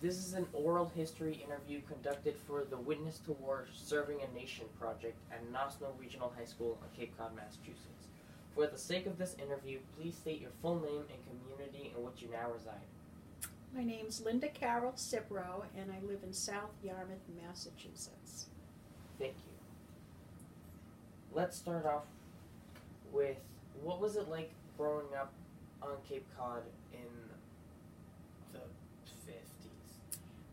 This is an oral history interview conducted for the Witness to War Serving a Nation project at Nosno Regional High School in Cape Cod, Massachusetts. For the sake of this interview, please state your full name and community in which you now reside. My name's Linda Carol Cipro, and I live in South Yarmouth, Massachusetts. Thank you. Let's start off with, what was it like growing up on Cape Cod in the 50s?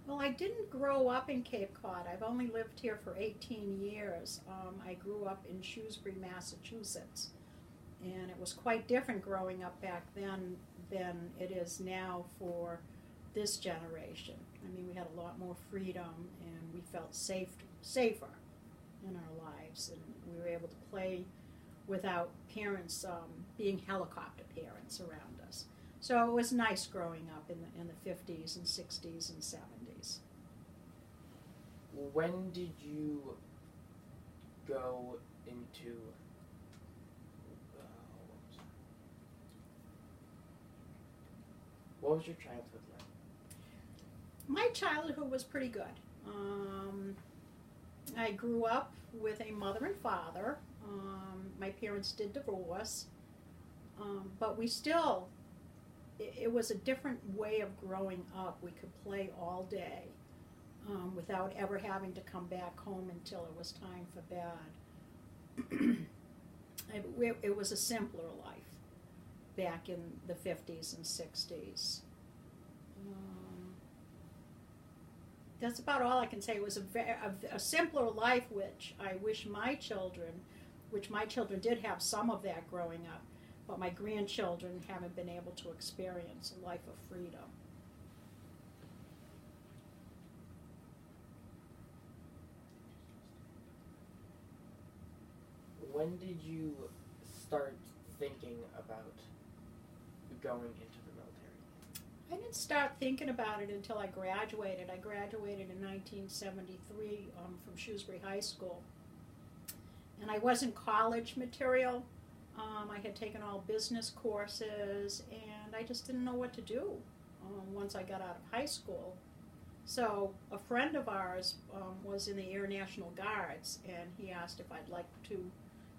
Well, I didn't grow up in Cape Cod. I've only lived here for 18 years. I grew up in Shrewsbury, Massachusetts, and it was quite different growing up back then than it is now for this generation. I mean, we had a lot more freedom, and we felt safer in our lives, and we were able to play without parents being helicopter parents around us. So it was nice growing up in the 50s and 60s and 70s. When did you go into what was your childhood like? My childhood was pretty good. I grew up with a mother and father. My parents did divorce, but we still, it was a different way of growing up. We could play all day without ever having to come back home until it was time for bed. It was a simpler life back in the 50s and 60s. That's about all I can say. It was a simpler life, which I wish my children did have some of that growing up, but my grandchildren haven't been able to experience a life of freedom. When did you start thinking about going into the military? I didn't start thinking about it until I graduated. I graduated in 1973 from Shrewsbury High School. And I wasn't college material. I had taken all business courses, and I just didn't know what to do once I got out of high school. So a friend of ours was in the Air National Guards, and he asked if I'd like to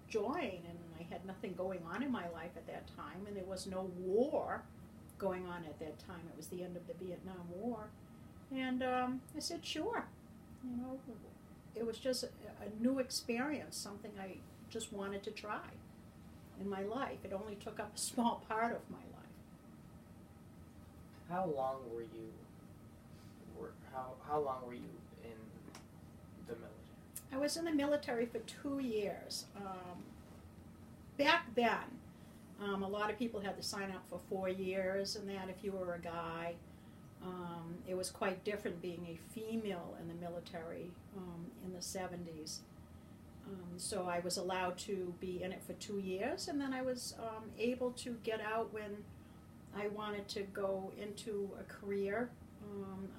join, and I had nothing going on in my life at that time, and there was no war going on at that time. It was the end of the Vietnam War, and I said sure. You know, it was just a new experience, something I just wanted to try in my life. It only took up a small part of my life. How long were you in the military? I was in the military for 2 years. Back then, a lot of people had to sign up for 4 years, and that if you were a guy. It was quite different being a female in the military in the 70s. So I was allowed to be in it for 2 years, and then I was able to get out when I wanted to go into a career.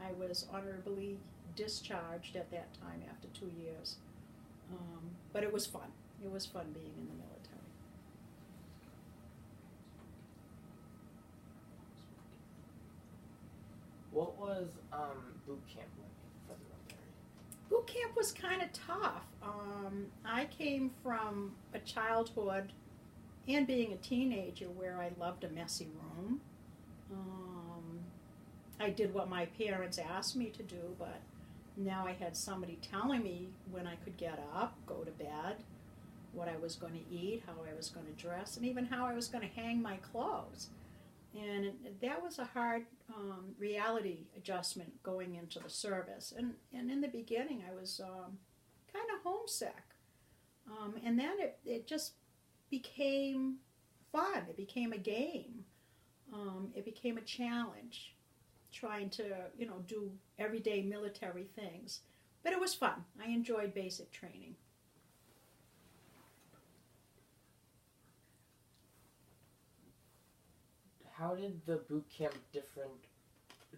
I was honorably discharged at that time after 2 years. But it was fun. It was fun being in the military. What was boot camp like for the military? Boot camp was kind of tough. I came from a childhood and being a teenager where I loved a messy room. I did what my parents asked me to do, but now I had somebody telling me when I could get up, go to bed, what I was going to eat, how I was going to dress, and even how I was going to hang my clothes. And that was a hard reality adjustment going into the service. And in the beginning, I was kind of homesick. And then it just became fun. It became a game. It became a challenge, trying to, do everyday military things. But it was fun. I enjoyed basic training. How did the boot camp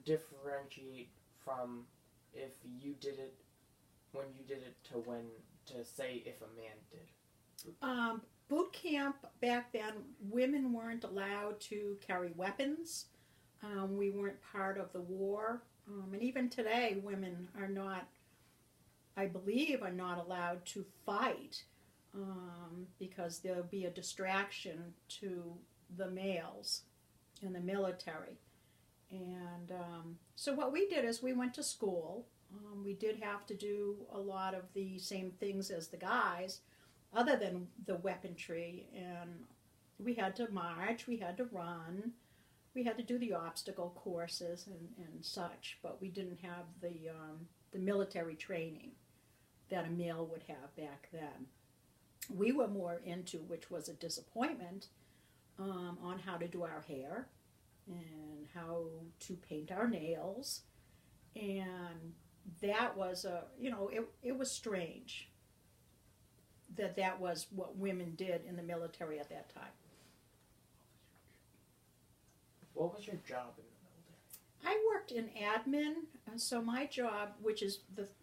differentiate from if you did it when you did it to say if a man did? Boot camp back then, women weren't allowed to carry weapons. We weren't part of the war. And even today, women are not, I believe, are not allowed to fight because there'll be a distraction to the males in the military. And so what we did is we went to school. We did have to do a lot of the same things as the guys, other than the weaponry. And we had to march, we had to run, we had to do the obstacle courses and such, but we didn't have the military training that a male would have back then. We were more into, which was a disappointment, on how to do our hair and how to paint our nails. And that was it was strange that was what women did in the military at that time. What was your job in the military? I worked in admin, and so my job, which is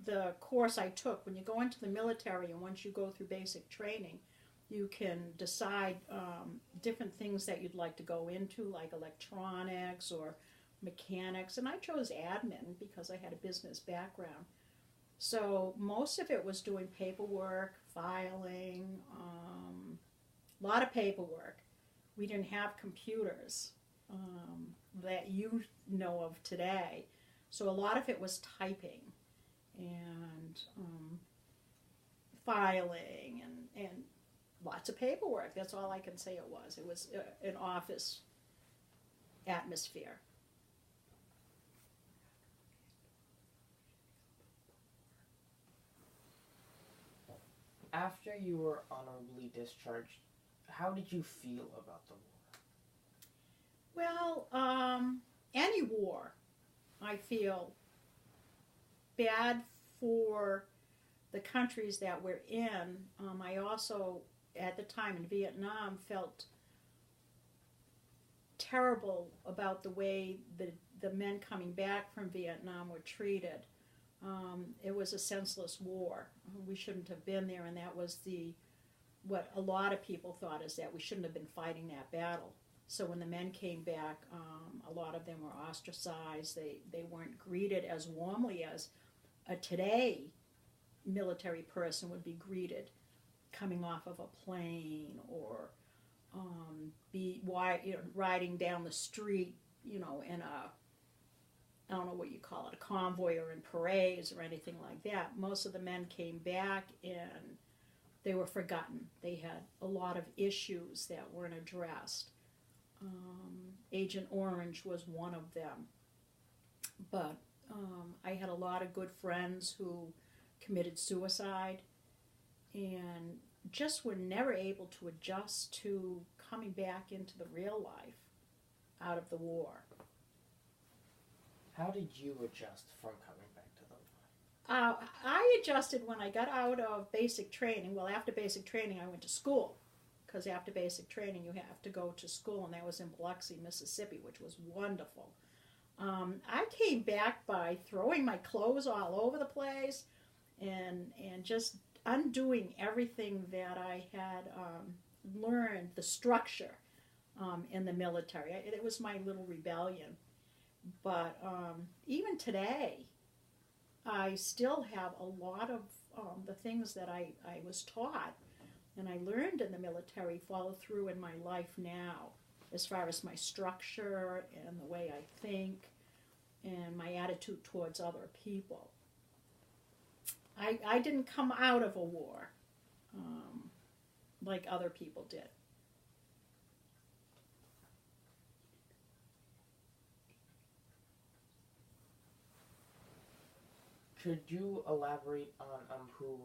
the course I took, when you go into the military and once you go through basic training, you can decide different things that you'd like to go into, like electronics or mechanics, and I chose admin because I had a business background. So most of it was doing paperwork, filing, a lot of paperwork. We didn't have computers that you know of today. So a lot of it was typing and filing and lots of paperwork. That's all I can say it was. It was an office atmosphere. After you were honorably discharged, how did you feel about the war? Well, any war, I feel bad for the countries that we're in. I also, at the time in Vietnam, felt terrible about the way the men coming back from Vietnam were treated. It was a senseless war. We shouldn't have been there, and that was what a lot of people thought, is that we shouldn't have been fighting that battle. So when the men came back, a lot of them were ostracized. They weren't greeted as warmly as a today military person would be greeted coming off of a plane or riding down the street, in a, I don't know what you call it, a convoy or in parades or anything like that. Most of the men came back and they were forgotten. They had a lot of issues that weren't addressed. Agent Orange was one of them. But I had a lot of good friends who committed suicide and just were never able to adjust to coming back into the real life out of the war. How did you adjust from coming back to the war? I adjusted when I got out of basic training. Well, after basic training, I went to school, because after basic training, you have to go to school, and that was in Biloxi, Mississippi, which was wonderful. I came back by throwing my clothes all over the place and just undoing everything that I had learned, the structure in the military. It was my little rebellion. But even today, I still have a lot of the things that I was taught and I learned in the military follow through in my life now, as far as my structure and the way I think and my attitude towards other people. I didn't come out of a war like other people did. Could you elaborate on who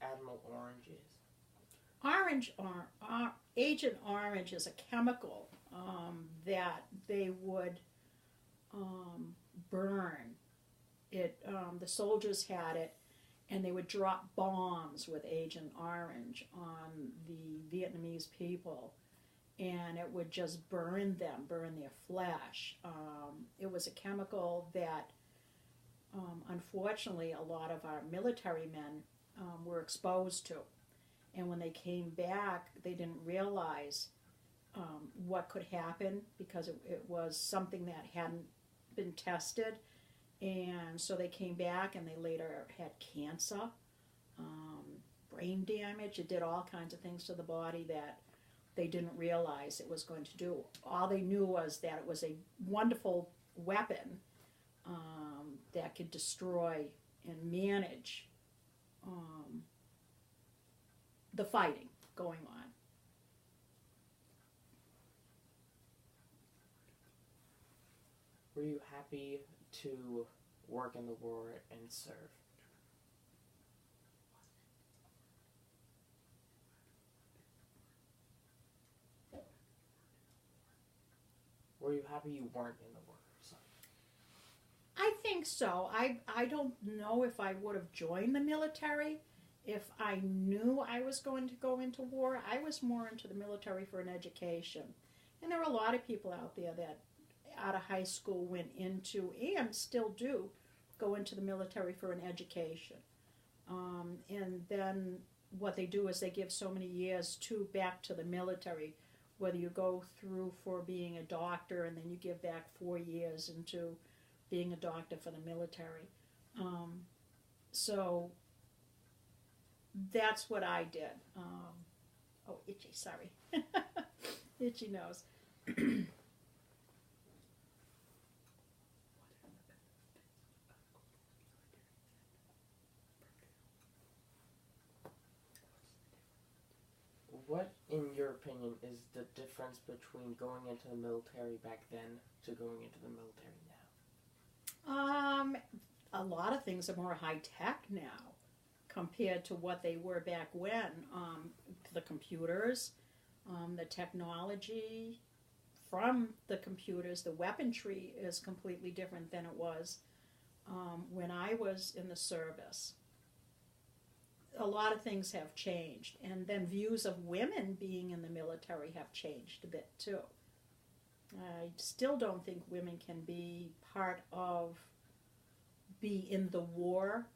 Admiral Orange is? Agent Orange is a chemical that they would burn. The soldiers had it, and they would drop bombs with Agent Orange on the Vietnamese people, and it would just burn them, burn their flesh. It was a chemical that, unfortunately, a lot of our military men were exposed to. And when they came back, they didn't realize what could happen because it was something that hadn't been tested. And so they came back and they later had cancer, um, brain damage. It did all kinds of things to the body that they didn't realize it was going to do. All they knew was that it was a wonderful weapon that could destroy and manage the fighting going on. Were you happy to work in the war and serve? Were you happy you weren't in the war? So. I think so. I don't know if I would have joined the military if I knew I was going to go into war. I was more into the military for an education. And there are a lot of people out there that out of high school went into and still do go into the military for an education. And then what they do is they give so many years back to the military, whether you go through for being a doctor and then you give back 4 years into being a doctor for the military. So that's what I did. Oh, itchy, sorry. Itchy nose. What, in your opinion, is the difference between going into the military back then to going into the military now? A lot of things are more high tech now compared to what they were back when. The computers, the technology from the computers, the weaponry is completely different than it was when I was in the service. A lot of things have changed, and then views of women being in the military have changed a bit too. I still don't think women can be in the war,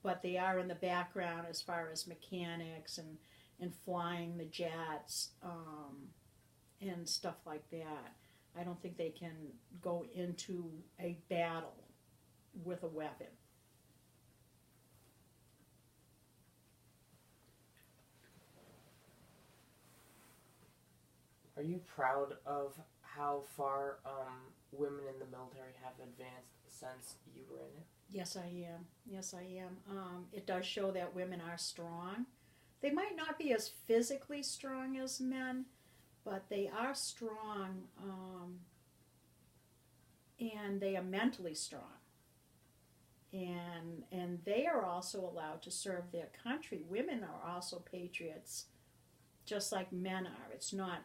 but they are in the background as far as mechanics and flying the jets and stuff like that. I don't think they can go into a battle with a weapon. Are you proud of how far women in the military have advanced since you were in it? Yes, I am. Yes, I am. It does show that women are strong. They might not be as physically strong as men, but they are strong, and they are mentally strong. And they are also allowed to serve their country. Women are also patriots, just like men are. It's not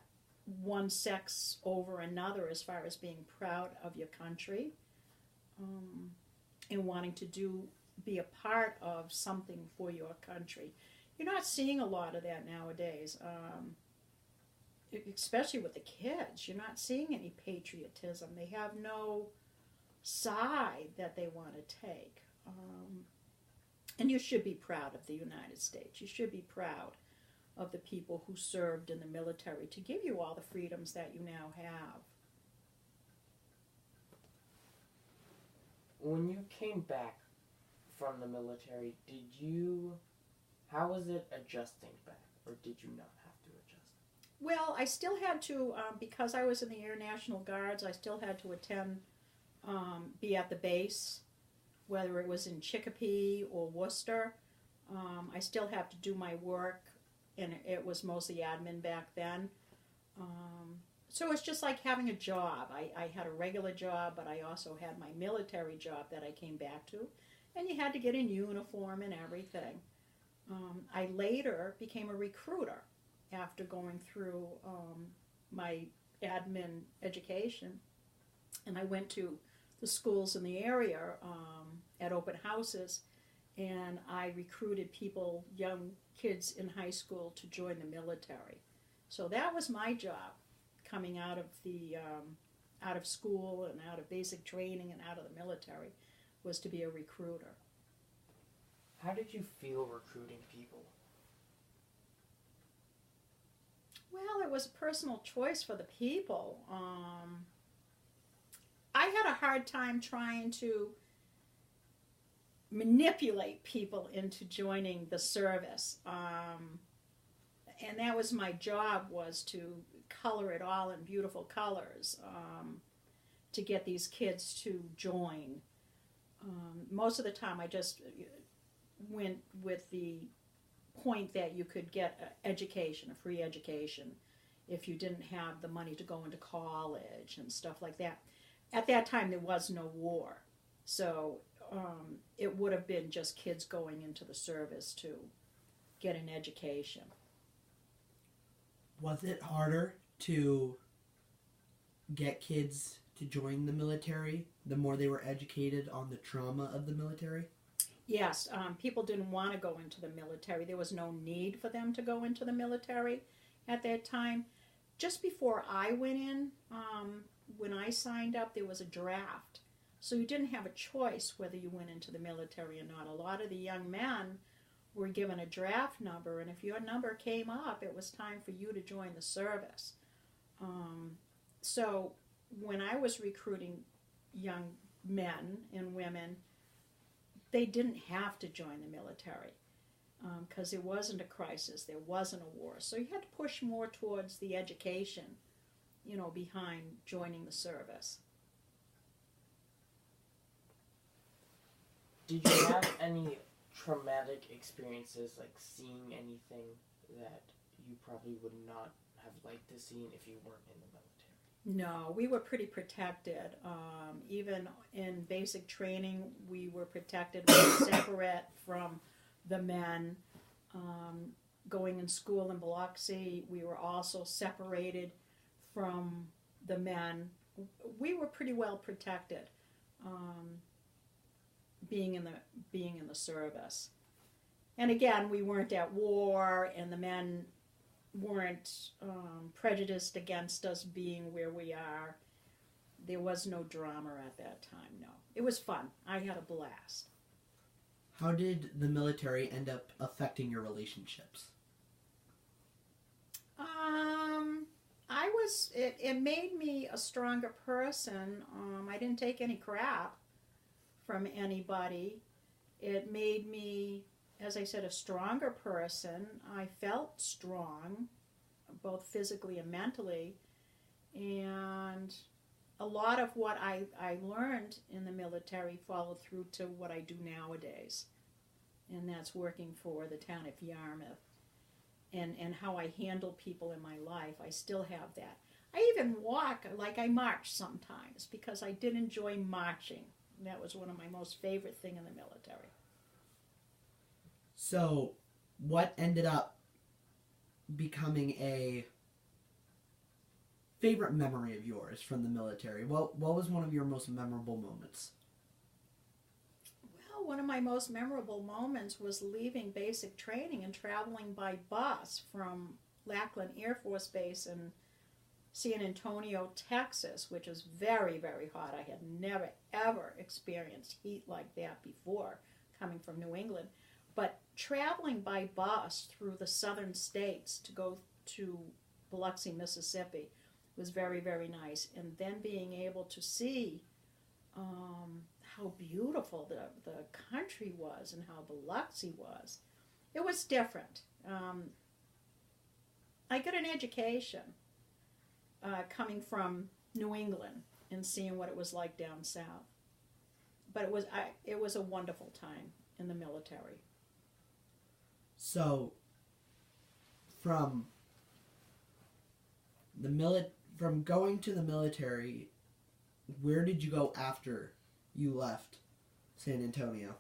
one sex over another as far as being proud of your country and wanting to be a part of something for your country. You're not seeing a lot of that nowadays, especially with the kids. You're not seeing any patriotism. They have no side that they want to take. And you should be proud of the United States. You should be proud of the people who served in the military to give you all the freedoms that you now have. When you came back from the military, how was it adjusting back, or did you not have to adjust? Well, I still had to, because I was in the Air National Guards, I still had to be at the base, whether it was in Chicopee or Worcester. I still have to do my work, and it was mostly admin back then. So it's just like having a job. I had a regular job, but I also had my military job that I came back to, and you had to get in uniform and everything. I later became a recruiter after going through my admin education, and I went to the schools in the area at open houses, and I recruited people, young kids in high school, to join the military. So that was my job, coming out of school and out of basic training and out of the military, was to be a recruiter. How did you feel recruiting people? Well, it was a personal choice for the people. I had a hard time trying to manipulate people into joining the service. And that was my job, was to color it all in beautiful colors, to get these kids to join. Most of the time I just went with the point that you could get education, a free education, if you didn't have the money to go into college and stuff like that. At that time there was no war, so it would have been just kids going into the service to get an education. Was it harder to get kids to join the military the more they were educated on the trauma of the military? Yes, people didn't want to go into the military. There was no need for them to go into the military at that time. Just before I went in, when I signed up, there was a draft. So you didn't have a choice whether you went into the military or not. A lot of the young men were given a draft number, and if your number came up, it was time for you to join the service. So when I was recruiting young men and women, they didn't have to join the military because there wasn't a crisis, there wasn't a war. So you had to push more towards the education, behind joining the service. Did you have any traumatic experiences, like seeing anything that you probably would not have liked to see if you weren't in the military? No, we were pretty protected. Even in basic training, we were protected. We were separate from the men. Going in school in Biloxi, we were also separated from the men. We were pretty well protected, being in the service. And again, we weren't at war, and the men weren't prejudiced against us being where we are. There was no drama at that time, no. It was fun. I had a blast. How did the military end up affecting your relationships? It made me a stronger person. I didn't take any crap from anybody. It made me, as I said, a stronger person. I felt strong, both physically and mentally. And a lot of what I learned in the military followed through to what I do nowadays. And that's working for the town of Yarmouth. And how I handle people in my life. I still have that. I even walk, like I march sometimes, because I did enjoy marching. That was one of my most favorite things in the military. So, what ended up becoming a favorite memory of yours from the military? What was one of your most memorable moments? Well, one of my most memorable moments was leaving basic training and traveling by bus from Lackland Air Force Base in San Antonio, Texas, which is very, very hot. I had never, ever experienced heat like that before, coming from New England. But traveling by bus through the southern states to go to Biloxi, Mississippi was very, very nice. And then being able to see how beautiful the country was and how Biloxi was. It was different. I got an education coming from New England and seeing what it was like down south. But it was a wonderful time in the military. So, from going to the military, where did you go after you left San Antonio?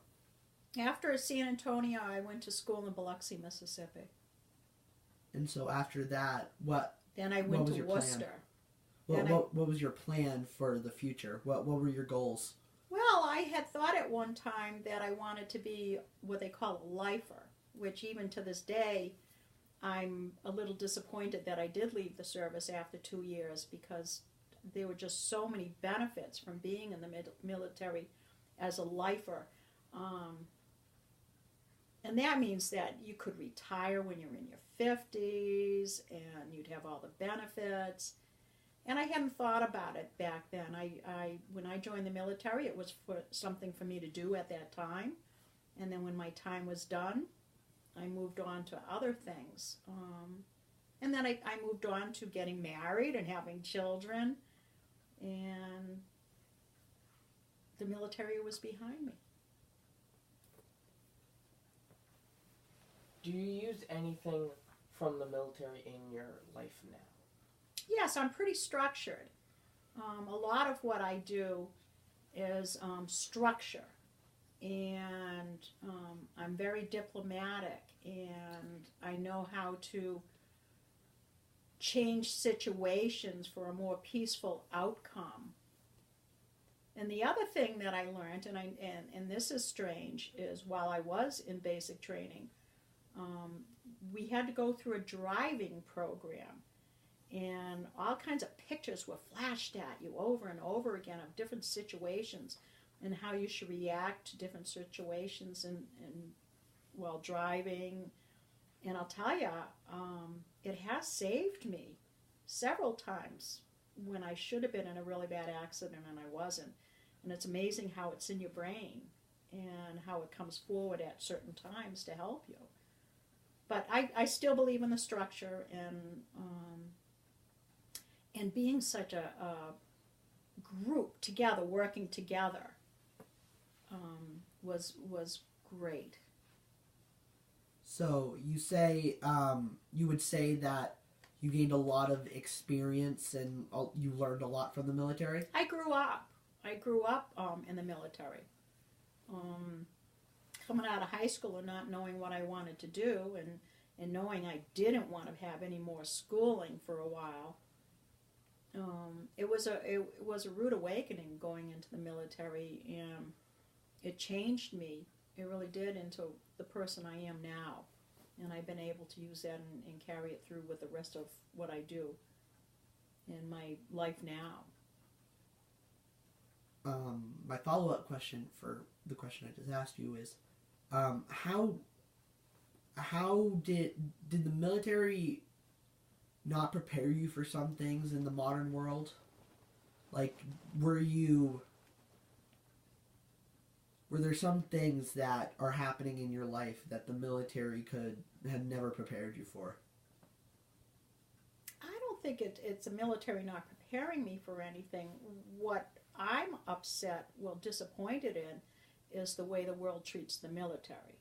After San Antonio, I went to school in Biloxi, Mississippi. And so after that, what? Then I went to Worcester. What was your plan for the future? What were your goals? Well, I had thought at one time that I wanted to be what they call a lifer, which even to this day, I'm a little disappointed that I did leave the service after 2 years, because there were just so many benefits from being in the military as a lifer. And that means that you could retire when you're in your 50s and you'd have all the benefits. And I hadn't thought about it back then. When I joined the military, it was for something for me to do at that time. And then when my time was done, I moved on to other things. And then I moved on to getting married and having children. And the military was behind me. Do you use anything from the military in your life now? Yes, I'm pretty structured. A lot of what I do is structure. And I'm very diplomatic. And I know how to change situations for a more peaceful outcome. And the other thing that I learned, and this is strange, is while I was in basic training, we had to go through a driving program, and all kinds of pictures were flashed at you over and over again of different situations and how you should react to different situations and while driving. And I'll tell you, it has saved me several times when I should have been in a really bad accident and I wasn't. And it's amazing how it's in your brain and how it comes forward at certain times to help you. But I still believe in the structure, and being such a group together, working together, was great. So you say you would say that you gained a lot of experience and you learned a lot from the military? I grew up in the military. Coming out of high school and not knowing what I wanted to do, and knowing I didn't want to have any more schooling for a while. It was a rude awakening going into the military, and it changed me. It really did, into the person I am now. And I've been able to use that and carry it through with the rest of what I do in my life now. My follow-up question for the question I just asked you is, how did the military not prepare you for some things in the modern world? Like, were there some things that are happening in your life that the military had never prepared you for? I don't think it's the military not preparing me for anything. What I'm disappointed in is the way the world treats the military.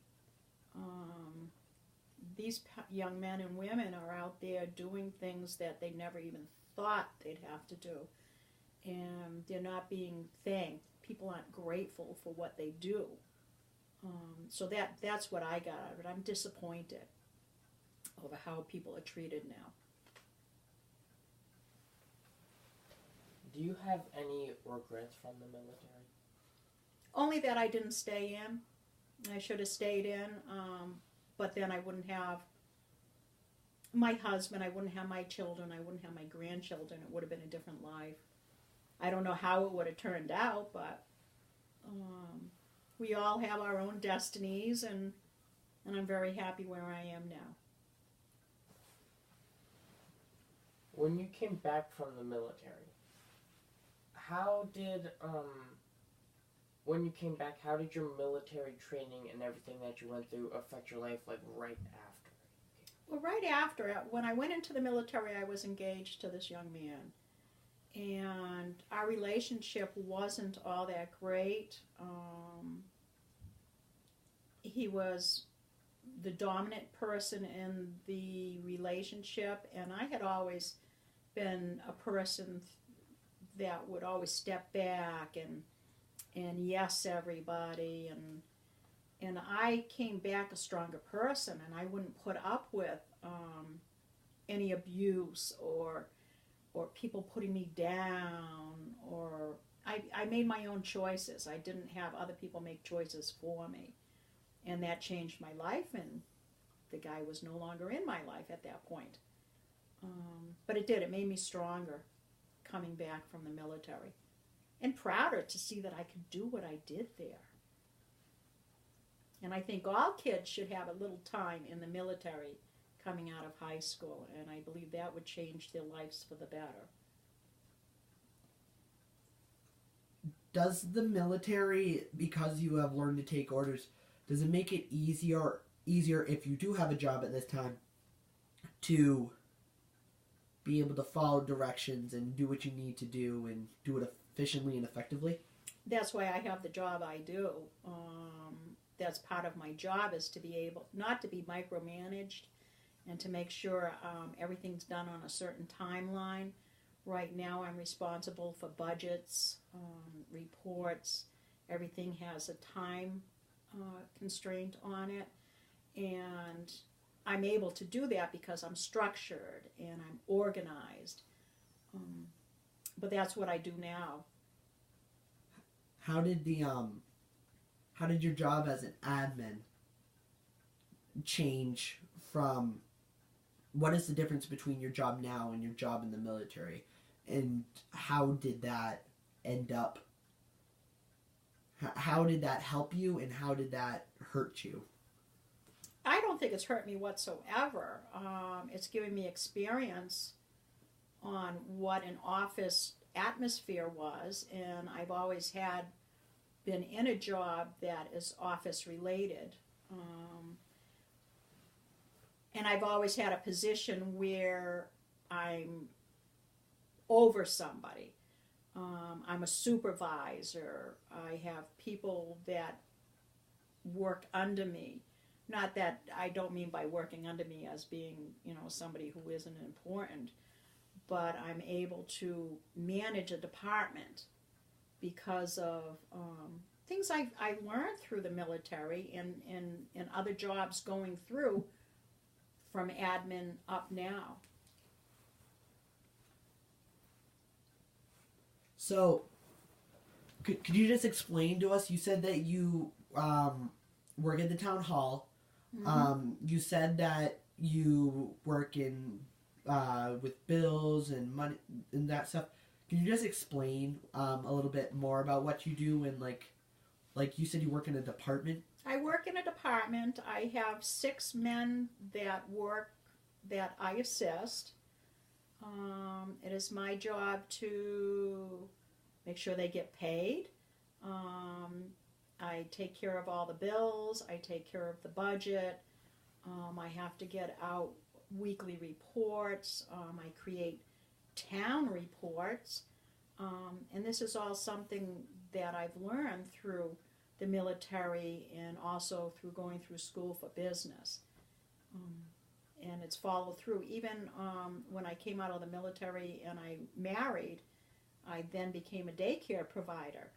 These young men and women are out there doing things that they never even thought they'd have to do. And they're not being thanked. People aren't grateful for what they do. So that's what I got out of it. I'm disappointed over how people are treated now. Do you have any regrets from the military? Only that I didn't stay in. I should have stayed in, but then I wouldn't have my husband, I wouldn't have my children, I wouldn't have my grandchildren. It would have been a different life. I don't know how it would have turned out, but we all have our own destinies, and I'm very happy where I am now. When you came back from the military, how did your military training and everything that you went through affect your life, like, right after? Well, right after, when I went into the military, I was engaged to this young man. And our relationship wasn't all that great. He was the dominant person in the relationship, and I had always been a person that would always step back and yes everybody, and I came back a stronger person, and I wouldn't put up with any abuse or people putting me down, or I made my own choices. I didn't have other people make choices for me, and that changed my life, and the guy was no longer in my life at that point. But it did. It made me stronger coming back from the military, and prouder to see that I could do what I did there. And I think all kids should have a little time in the military coming out of high school, and I believe that would change their lives for the better. Does the military, because you have learned to take orders, does it make it easier if you do have a job at this time to be able to follow directions and do what you need to do and do it efficiently and effectively? That's why I have the job I do. That's part of my job, is to be able not to be micromanaged and to make sure everything's done on a certain timeline. Right now I'm responsible for budgets, reports. Everything has a time constraint on it, and I'm able to do that because I'm structured and I'm organized. But that's what I do now. How did your job as an admin change from, what is the difference between your job now and your job in the military? And how did that end up? How did that help you, and how did that hurt you? I don't think it's hurt me whatsoever. It's given me experience on what an office atmosphere was, and I've always been in a job that is office related. And I've always had a position where I'm over somebody. I'm a supervisor. I have people that work under me. Not that, I don't mean by working under me as being, somebody who isn't important, but I'm able to manage a department because of things I learned through the military and other jobs going through from admin up now. So, could you just explain to us, you said that you work at the town hall. Mm-hmm. You said that you work in with bills and money and that stuff. Can you just explain a little bit more about what you do, and like you said you work in a department? I work in a department. I have 6 men that work that I assist. It is my job to make sure they get paid. I take care of all the bills. I take care of the budget. I have to get out weekly reports. I create town reports. And this is all something that I've learned through the military and also through going through school for business. And it's followed through. Even when I came out of the military and I married, I then became a daycare provider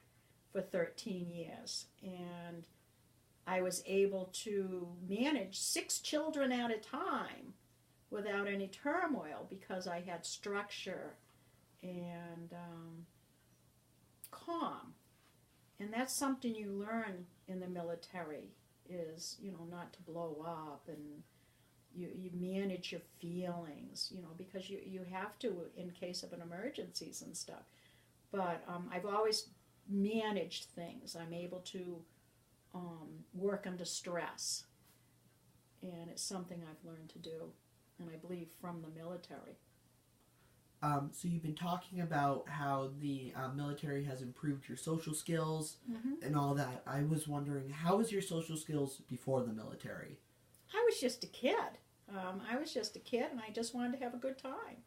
for 13 years. And I was able to manage 6 children at a time without any turmoil because I had structure and calm. And that's something you learn in the military, is, not to blow up, and you manage your feelings, because you have to in case of an emergencies and stuff. But I've always managed things. I'm able to work under stress, and it's something I've learned to do, and I believe from the military. So you've been talking about how the military has improved your social skills and all that. I was wondering, how was your social skills before the military? I was just a kid. And I just wanted to have a good time.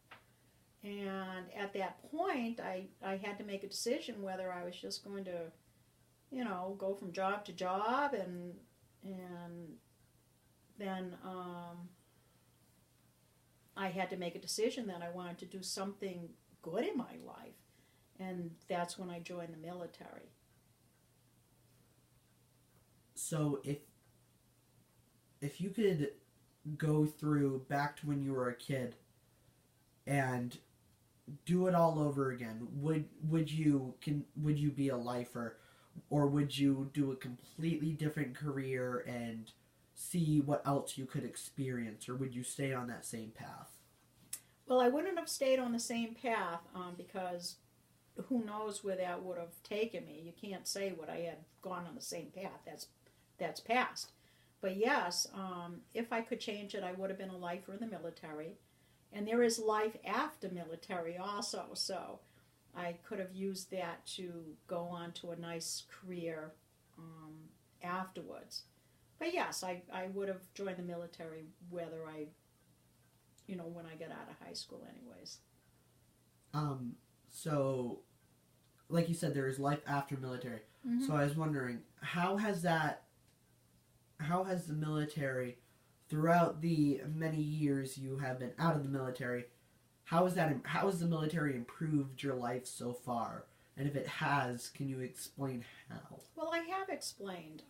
And at that point, I had to make a decision whether I was just going to, go from job to job, and then I had to make a decision that I wanted to do something good in my life, and that's when I joined the military. So if you could go through back to when you were a kid and do it all over again, would you be a lifer, or would you do a completely different career and see what else you could experience, or would you stay on that same path? Well, I wouldn't have stayed on the same path because who knows where that would have taken me. You can't say would I had gone on the same path. That's that's passed. But yes, if I could change it, I would have been a lifer in the military. And there is life after military also, so I could have used that to go on to a nice career afterwards. But yes, I would have joined the military whether I, when I get out of high school anyways. So, like you said, there is life after military. Mm-hmm. So I was wondering, how has the military, throughout the many years you have been out of the military, how has the military improved your life so far? And if it has, can you explain how? Well, I have explained.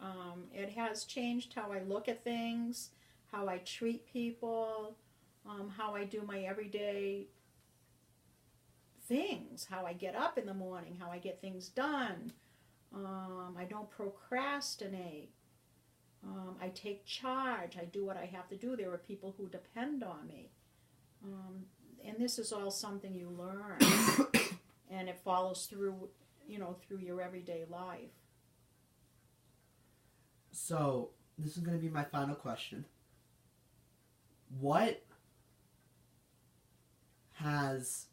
It has changed how I look at things, how I treat people, how I do my everyday things, how I get up in the morning, how I get things done. I don't procrastinate. I take charge. I do what I have to do. There are people who depend on me. And this is all something you learn. And it follows through, through your everyday life. So, this is going to be my final question. What was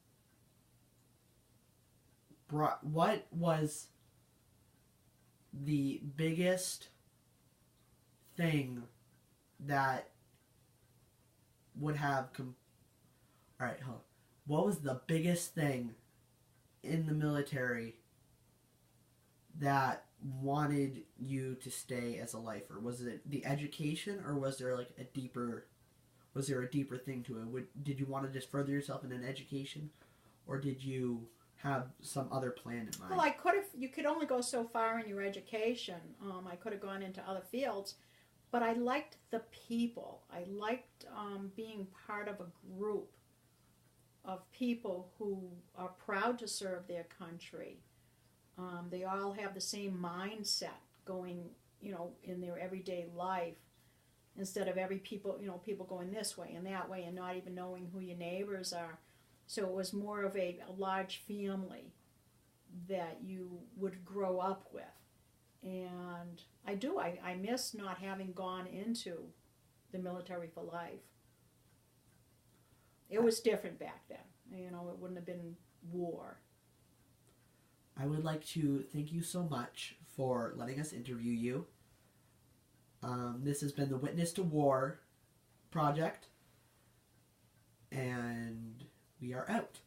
the biggest thing that would have Alright, hold on. What was the biggest thing in the military that wanted you to stay as a lifer? Was it the education, or was there like a deeper thing to it? Did you want to just further yourself in an education, or did you have some other plan in mind? Well, you could only go so far in your education. I could have gone into other fields, but I liked the people. I liked being part of a group of people who are proud to serve their country. They all have the same mindset going, in their everyday life, instead of people going this way and that way and not even knowing who your neighbors are. So it was more of a large family that you would grow up with. And I miss not having gone into the military for life. It was different back then. It wouldn't have been war. I would like to thank you so much for letting us interview you. This has been the Witness to War project, and we are out.